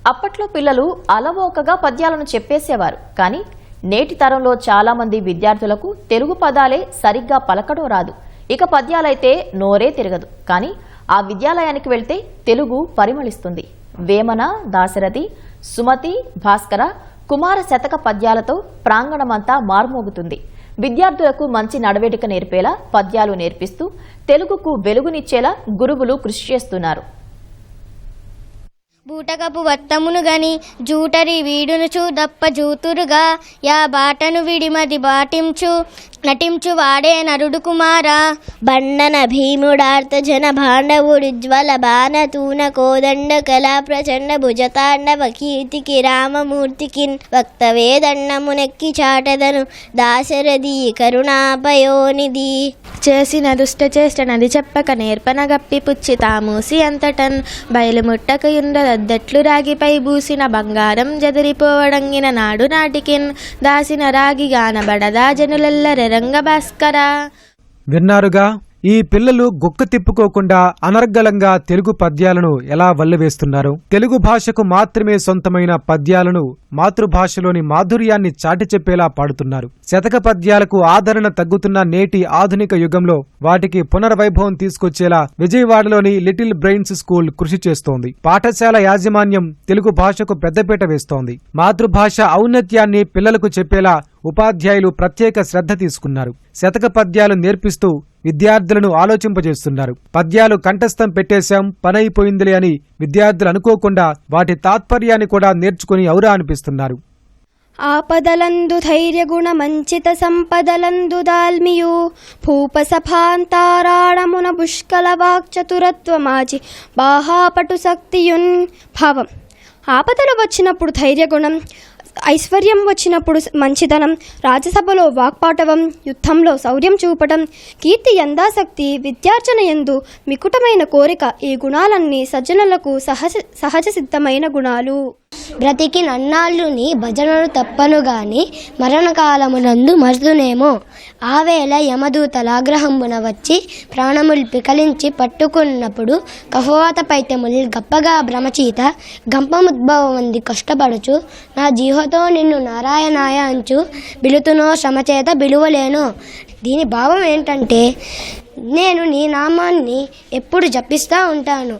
అప్పట్లో పిల్లలు అలవోకగా పద్యాలను చెప్పేసేవారు. కానీ నేటి తరంలో చాలా మంది విద్యార్థులకు తెలుగు పదాలే సరిగ్గా పలకడం రాదు. ఇక పద్యాలైతే నోరే తిరగదు. కానీ ఆ విద్యాలయానికి వెళ్తే తెలుగు పరిమళిస్తుంది. వేమన, దాశరథి, సుమతి, భాస్కర, కుమార శతక పద్యాలతో ప్రాంగణమంతా మార్మోగుతుంది. విద్యార్థులకు మంచి నడవడిక నేర్పేలా పద్యాలు నేర్పిస్తూ తెలుగుకు వెలుగునిచ్చేలా గురువులు కృషి చేస్తున్నారు. బూటకపు వత్తమును గని జూటరి వీడునుచు దప్ప జూతురుగా యా బాటను విడిమది బాటించు నటించు వాడే నరుడు కుమారా బండన భీముడార్త జన భాండవుడుజ్వల బాణ తూన కోదండ కళా ప్రచండ భుజతాండవ కీర్తికి రామమూర్తికి వక్తవేదండమునెక్కి చాటదను దాశరథి కరుణాపయోనిధి చేసిన దుష్ట చేష్ట నది చెప్పక నేర్పన గప్పి పుచ్చి తామూసి అంతటన్ బయలుముట్టకయుండదద్దట్లు రాగిపై బూసిన బంగారం జదిరిపోవడంగిన నాడు నాటికిన్ దాసిన రాగి గానబడదా జనులెల్లరె రంగ భాస్కర. విన్నారుగా, ఈ పిల్లలు గుక్క తిప్పుకోకుండా అనర్గళంగా తెలుగు పద్యాలను ఎలా వల్లెవేస్తున్నారు. తెలుగు భాషకు మాత్రమే సొంతమైన పద్యాలను మాతృభాషలోని మాధుర్యాన్ని చాటి చెప్పేలా పాడుతున్నారు. శతక పద్యాలకు ఆదరణ తగ్గుతున్న నేటి ఆధునిక యుగంలో వాటికి పునర్వైభవం తీసుకొచ్చేలా విజయవాడలోని లిటిల్ బ్రెయిన్స్ స్కూల్ కృషి చేస్తోంది. పాఠశాల యాజమాన్యం తెలుగు భాషకు పెద్దపీట వేస్తోంది. మాతృభాష ఔన్నత్యాన్ని పిల్లలకు చెప్పేలా ఉపాధ్యాయులు ప్రత్యేక శ్రద్ధ తీసుకున్నారు. శతక పద్యాలు నేర్పిస్తూ విద్యార్థులను ఆలోచింపజేస్తున్నారు. పద్యాలు కంఠస్థం పెట్టేశాం, పనైపోయిందిలే అని విద్యార్థులు అనుకోకుండా వాటి తాత్పర్యాన్ని కూడా నేర్చుకుని ఔరా అనిపిస్తున్నారు. ఆపదలందు ధైర్యగుణ మంచిత సంపదలందు దాల్మియు భూపసభాంతారాణమున పుష్కల వాక్చతురత్వమాచి బాహాపటు శక్తియున్ భావం. ఆపదలు వచ్చినప్పుడు ధైర్యగుణం, ఐశ్వర్యం వచ్చినప్పుడు మంచితనం, రాజసభలో వాక్పాటవం, యుద్ధంలో శౌర్యం చూపటం, కీర్తి యందాశక్తి, విద్యార్జన యందు మికుటమైన కోరిక, ఈ గుణాలన్నీ సజ్జనులకు సహజ సిద్ధమైన గుణాలు. బ్రతికి నన్నాళ్ళుని భజనలు తప్పను గాని మరణకాలమునందు మరుదునేమో ఆవేళ యమదూతలాగ్రహంబున వచ్చి ప్రాణములు పికలించి పట్టుకున్నప్పుడు కఫవాత పైత్యములు గప్పగా భ్రమచీత గంపముద్భవమంది కష్టపడుచు నా జీవతో నిన్ను నారాయణాయ అంచు బిలుతునో శ్రమచేత బిలువలేను. దీని భావం ఏంటంటే, నేను నీ నామాన్ని ఎప్పుడు జపిస్తూ ఉంటాను,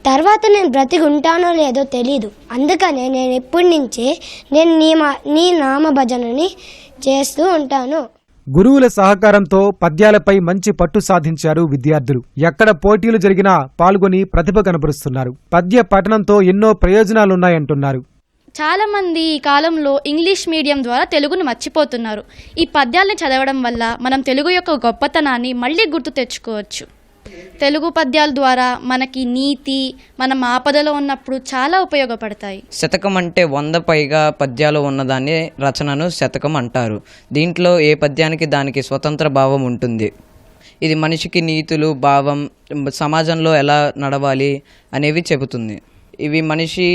తర్వాత నేను బ్రతికి ఉంటానో లేదో తెలీదు, అందుకనే నేను ఎప్పటి నుంచే నేను నీ నామ భజనని చేస్తూ ఉంటాను. గురువుల సహకారంతో పద్యాలపై మంచి పట్టు సాధించారు విద్యార్థులు. ఎక్కడ పోటీలు జరిగినా పాల్గొని ప్రతిభ కనబరుస్తున్నారు. పద్య పఠనంతో ఎన్నో ప్రయోజనాలున్నాయంటున్నారు. చాలామంది ఈ కాలంలో ఇంగ్లీష్ మీడియం ద్వారా తెలుగును మర్చిపోతున్నారు. ఈ పద్యాల్ని చదవడం వల్ల మనం తెలుగు యొక్క గొప్పతనాన్ని మళ్ళీ గుర్తు తెచ్చుకోవచ్చు. తెలుగు పద్యాల ద్వారా మనకి నీతి, మనం ఆపదలో ఉన్నప్పుడు చాలా ఉపయోగపడతాయి. శతకం అంటే 100 పైగా పద్యాలు ఉన్నదాన్ని రచనను శతకం అంటారు. దీంట్లో ఏ పద్యానికి దానికి స్వతంత్ర భావం ఉంటుంది. ఇది మనిషికి నీతులు, భావం, సమాజంలో ఎలా నడవాలి అనేవి చెబుతుంది. ఇవి మనిషి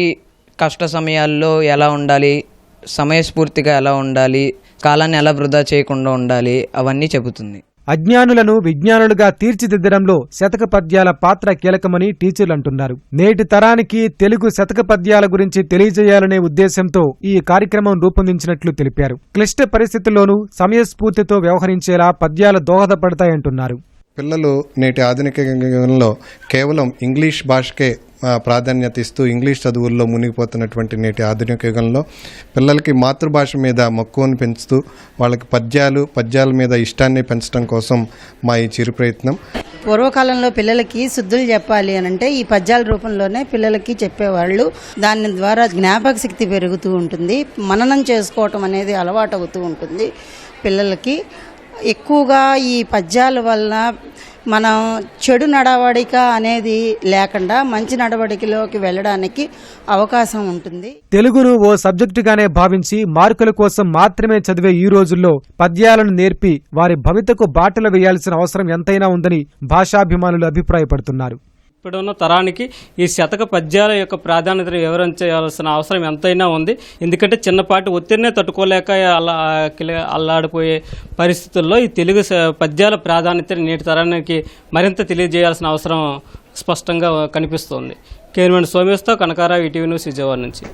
కష్ట సమయాల్లో ఎలా ఉండాలి, సమయస్ఫూర్తిగా ఎలా ఉండాలి, కాలాన్ని ఎలా వృధా చేయకుండా ఉండాలి, అవన్నీ చెబుతుంది. అజ్ఞానులను విజ్ఞానులుగా తీర్చిదిద్దడంలో శతక పద్యాల పాత్ర కీలకమని టీచర్లు అంటున్నారు. నేటి తరానికి తెలుగు శతక పద్యాల గురించి తెలియజేయాలనే ఉద్దేశంతో ఈ కార్యక్రమం రూపొందించినట్లు తెలిపారు. క్లిష్ట పరిస్థితుల్లోనూ సమయస్ఫూర్తితో వ్యవహరించేలా పద్యాలు దోహదపడతాయంటున్నారు. పిల్లలు నేటి ఆధునిక యుగంలో కేవలం ఇంగ్లీష్ భాషకే ప్రాధాన్యత ఇస్తూ ఇంగ్లీష్ చదువుల్లో మునిగిపోతున్నటువంటి నేటి ఆధునిక యుగంలో పిల్లలకి మాతృభాష మీద మక్కువను పెంచుతూ వాళ్ళకి పద్యాల మీద ఇష్టాన్ని పెంచడం కోసం మా ఈ చిరు ప్రయత్నం. పూర్వకాలంలో పిల్లలకి శుద్ధులు చెప్పాలి అని అంటే ఈ పద్యాల రూపంలోనే పిల్లలకి చెప్పేవాళ్ళు. దాని ద్వారా జ్ఞాపక శక్తి పెరుగుతూ ఉంటుంది, మననం చేసుకోవటం అనేది అలవాటు అవుతూ ఉంటుంది పిల్లలకి. ఎక్కువగా ఈ పద్యాల వల్ల మనం చెడు నడవడిక అనేది లేకుండా మంచి నడవడికలోకి వెళ్ళడానికి అవకాశం ఉంటుంది. తెలుగును ఓ సబ్జెక్టుగానే భావించి మార్కుల కోసం మాత్రమే చదివే ఈ రోజుల్లో పద్యాలను నేర్పి వారి భవితకు బాటలు వేయాల్సిన అవసరం ఎంతైనా ఉందని భాషాభిమానులు అభిప్రాయపడుతున్నారు. ఇప్పుడున్న తరానికి ఈ శతక పద్యాల యొక్క ప్రాధాన్యతను వివరించాల్సిన అవసరం ఎంతైనా ఉంది. ఎందుకంటే చిన్నపాటి ఒత్తిడినే తట్టుకోలేక అల్లాడిపోయే పరిస్థితుల్లో ఈ తెలుగు పద్యాల ప్రాధాన్యతను నేటి తరానికి మరింత తెలియజేయాల్సిన అవసరం స్పష్టంగా కనిపిస్తోంది. కేర్మెంట్ సోమేష్తో కనకారావు, ఈటీవీ న్యూస్, విజయవాడ నుంచి.